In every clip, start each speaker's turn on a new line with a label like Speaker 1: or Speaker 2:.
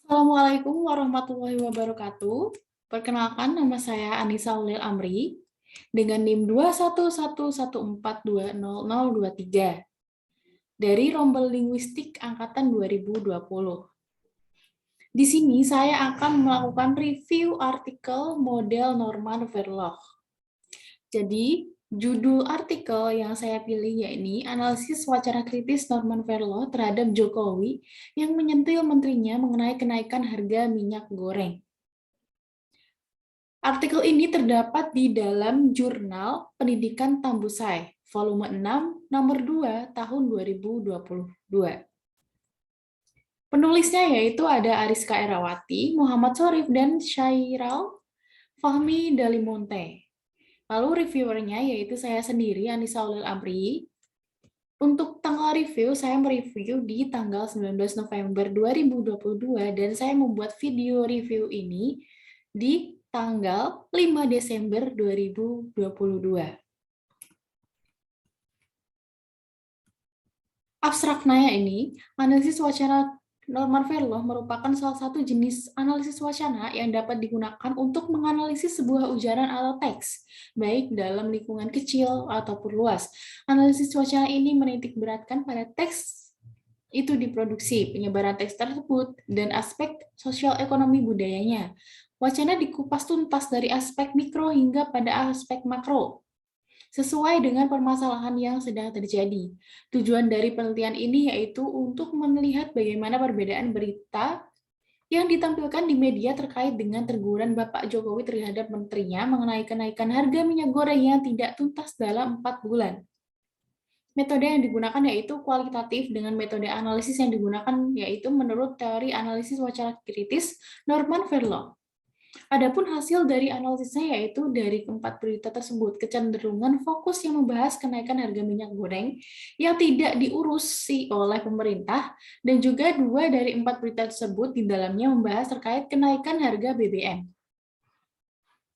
Speaker 1: Assalamualaikum warahmatullahi wabarakatuh. Perkenalkan, nama saya Anissa Ulil Amri dengan NIM 21114200023 dari Rombel Linguistik Angkatan 2020. Di sini saya akan melakukan review artikel model Norman Verloc. Jadi, judul artikel yang saya pilih yakni Analisis Wacana Kritis Norman Verloc terhadap Jokowi yang menyentil menterinya mengenai kenaikan harga minyak goreng. Artikel ini terdapat di dalam Jurnal Pendidikan Tambusai, volume 6, nomor 2, tahun 2022. Penulisnya yaitu ada Ariska Erawati, Muhammad Sorif, dan Syairal Fahmi Dalimonte. Lalu reviewernya yaitu saya sendiri, Anissa Ulil Amri. Untuk tanggal review, saya mereview di tanggal 19 November 2022 dan saya membuat video review ini di tanggal 5 Desember 2022. Abstraknya ini, analisis wacana Norman Verloc merupakan salah satu jenis analisis wacana yang dapat digunakan untuk menganalisis sebuah ujaran atau teks, baik dalam lingkungan kecil ataupun luas. Analisis wacana ini menitik beratkan pada teks itu diproduksi, penyebaran teks tersebut, dan aspek sosial ekonomi budayanya. Wacana dikupas tuntas dari aspek mikro hingga pada aspek makro, sesuai dengan permasalahan yang sedang terjadi. Tujuan dari penelitian ini yaitu untuk melihat bagaimana perbedaan berita yang ditampilkan di media terkait dengan teguran Bapak Jokowi terhadap menterinya mengenai kenaikan harga minyak goreng yang tidak tuntas dalam 4 bulan. Metode yang digunakan yaitu kualitatif dengan metode analisis yang digunakan yaitu menurut teori analisis wacana kritis Norman Verloc. Adapun hasil dari analisisnya yaitu dari keempat berita tersebut, kecenderungan fokus yang membahas kenaikan harga minyak goreng yang tidak diurusi oleh pemerintah, dan juga 2 dari 4 berita tersebut di dalamnya membahas terkait kenaikan harga BBM.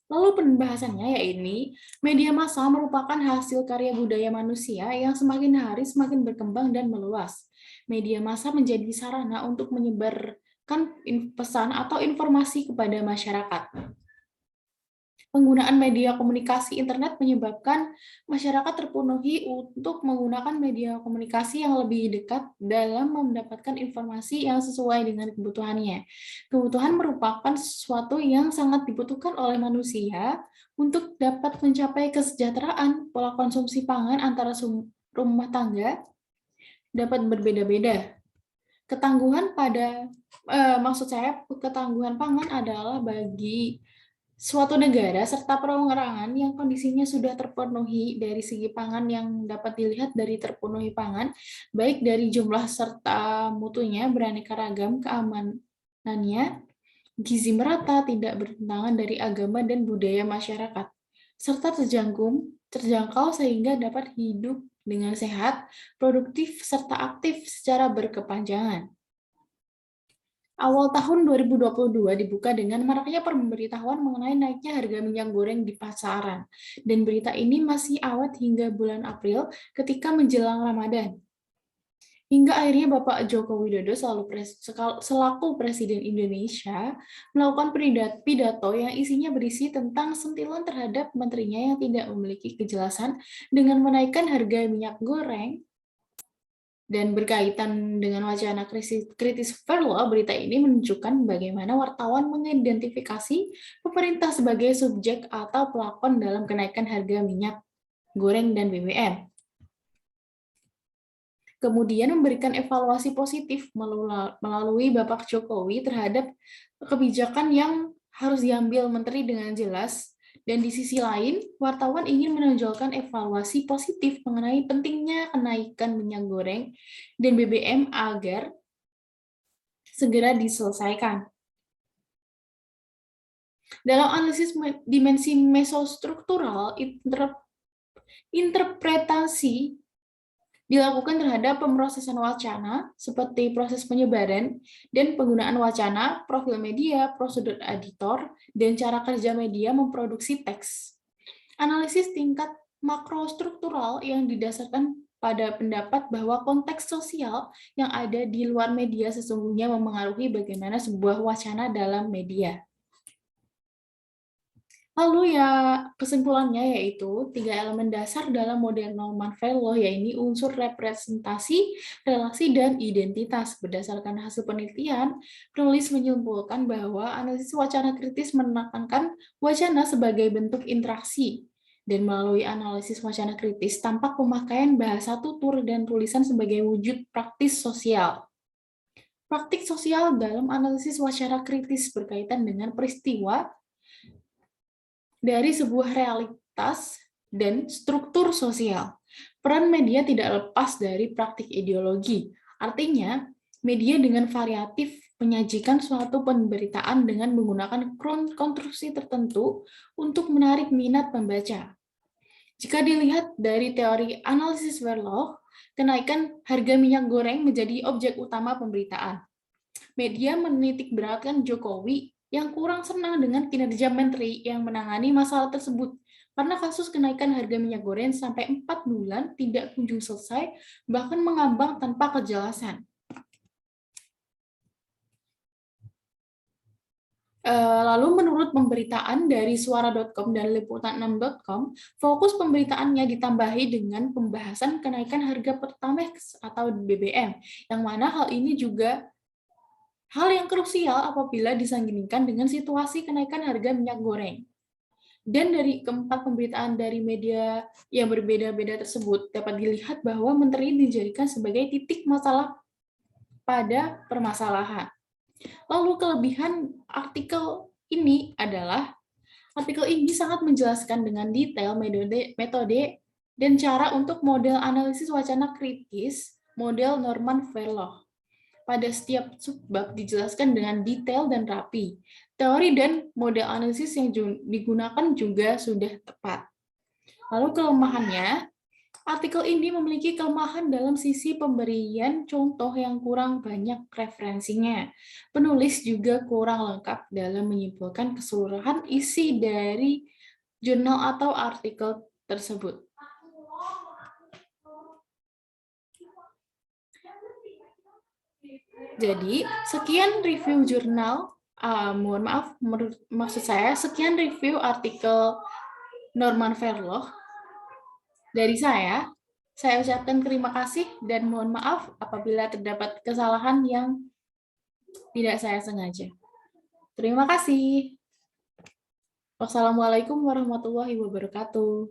Speaker 1: Lalu pembahasannya yaitu media massa merupakan hasil karya budaya manusia yang semakin hari semakin berkembang dan meluas. Media massa menjadi sarana untuk menyebarkan pesan atau informasi kepada masyarakat. Penggunaan media komunikasi internet menyebabkan masyarakat terpenuhi untuk menggunakan media komunikasi yang lebih dekat dalam mendapatkan informasi yang sesuai dengan kebutuhannya. Kebutuhan merupakan sesuatu yang sangat dibutuhkan oleh manusia untuk dapat mencapai kesejahteraan. Pola konsumsi pangan antara rumah tangga dapat berbeda-beda. Ketangguhan ketangguhan pangan adalah bagi suatu negara serta perorangan yang kondisinya sudah terpenuhi dari segi pangan yang dapat dilihat dari terpenuhi pangan, baik dari jumlah serta mutunya, beraneka ragam, keamanannya, gizi merata, tidak bertentangan dari agama dan budaya masyarakat, serta terjangkau sehingga dapat hidup dengan sehat, produktif, serta aktif secara berkepanjangan. Awal tahun 2022 dibuka dengan maraknya pemberitahuan mengenai naiknya harga minyak goreng di pasaran, dan berita ini masih awet hingga bulan April ketika menjelang Ramadan. Hingga akhirnya Bapak Joko Widodo selaku Presiden Indonesia melakukan pidato yang isinya berisi tentang sentilan terhadap menterinya yang tidak memiliki kejelasan dengan menaikkan harga minyak goreng. Dan berkaitan dengan wacana kritis Verloc, berita ini menunjukkan bagaimana wartawan mengidentifikasi pemerintah sebagai subjek atau pelakon dalam kenaikan harga minyak goreng dan BBM. Kemudian memberikan evaluasi positif melalui Bapak Jokowi terhadap kebijakan yang harus diambil menteri dengan jelas. Dan di sisi lain, wartawan ingin menonjolkan evaluasi positif mengenai pentingnya kenaikan minyak goreng dan BBM agar segera diselesaikan. Dalam analisis dimensi mesostruktural, interpretasi dilakukan terhadap pemrosesan wacana, seperti proses penyebaran dan penggunaan wacana, profil media, prosedur editor, dan cara kerja media memproduksi teks. Analisis tingkat makrostruktural yang didasarkan pada pendapat bahwa konteks sosial yang ada di luar media sesungguhnya memengaruhi bagaimana sebuah wacana dalam media. Lalu ya kesimpulannya yaitu 3 elemen dasar dalam model Norman Fellow yaitu unsur representasi, relasi, dan identitas. Berdasarkan hasil penelitian, penulis menyimpulkan bahwa analisis wacana kritis menekankan wacana sebagai bentuk interaksi. Dan melalui analisis wacana kritis tampak pemakaian bahasa tutur dan tulisan sebagai wujud praktis sosial. Praktik sosial dalam analisis wacana kritis berkaitan dengan peristiwa dari sebuah realitas dan struktur sosial. Peran media tidak lepas dari praktik ideologi. Artinya, media dengan variatif menyajikan suatu pemberitaan dengan menggunakan konstruksi tertentu untuk menarik minat pembaca. Jika dilihat dari teori analisis Verloh, kenaikan harga minyak goreng menjadi objek utama pemberitaan. Media menitikberatkan Jokowi yang kurang senang dengan kinerja menteri yang menangani masalah tersebut. Karena kasus kenaikan harga minyak goreng sampai 4 bulan tidak kunjung selesai, bahkan mengambang tanpa kejelasan. Lalu menurut pemberitaan dari suara.com dan liputan6.com, fokus pemberitaannya ditambahi dengan pembahasan kenaikan harga Pertamax atau BBM, yang mana hal ini juga hal yang krusial apabila disandingkan dengan situasi kenaikan harga minyak goreng. Dan dari keempat pemberitaan dari media yang berbeda-beda tersebut, dapat dilihat bahwa menteri dijadikan sebagai titik masalah pada permasalahan. Lalu kelebihan artikel ini adalah, artikel ini sangat menjelaskan dengan detail metode dan cara untuk model analisis wacana kritis, model Norman Verloh. Pada setiap subbab dijelaskan dengan detail dan rapi. Teori dan model analisis yang digunakan juga sudah tepat. Lalu kelemahannya, artikel ini memiliki kelemahan dalam sisi pemberian contoh yang kurang banyak referensinya. Penulis juga kurang lengkap dalam menyimpulkan keseluruhan isi dari jurnal atau artikel tersebut. Jadi, sekian review jurnal, mohon maaf, maksud saya, sekian review artikel Norman Verloh dari saya. Saya ucapkan terima kasih dan mohon maaf apabila terdapat kesalahan yang tidak saya sengaja. Terima kasih. Wassalamualaikum warahmatullahi wabarakatuh.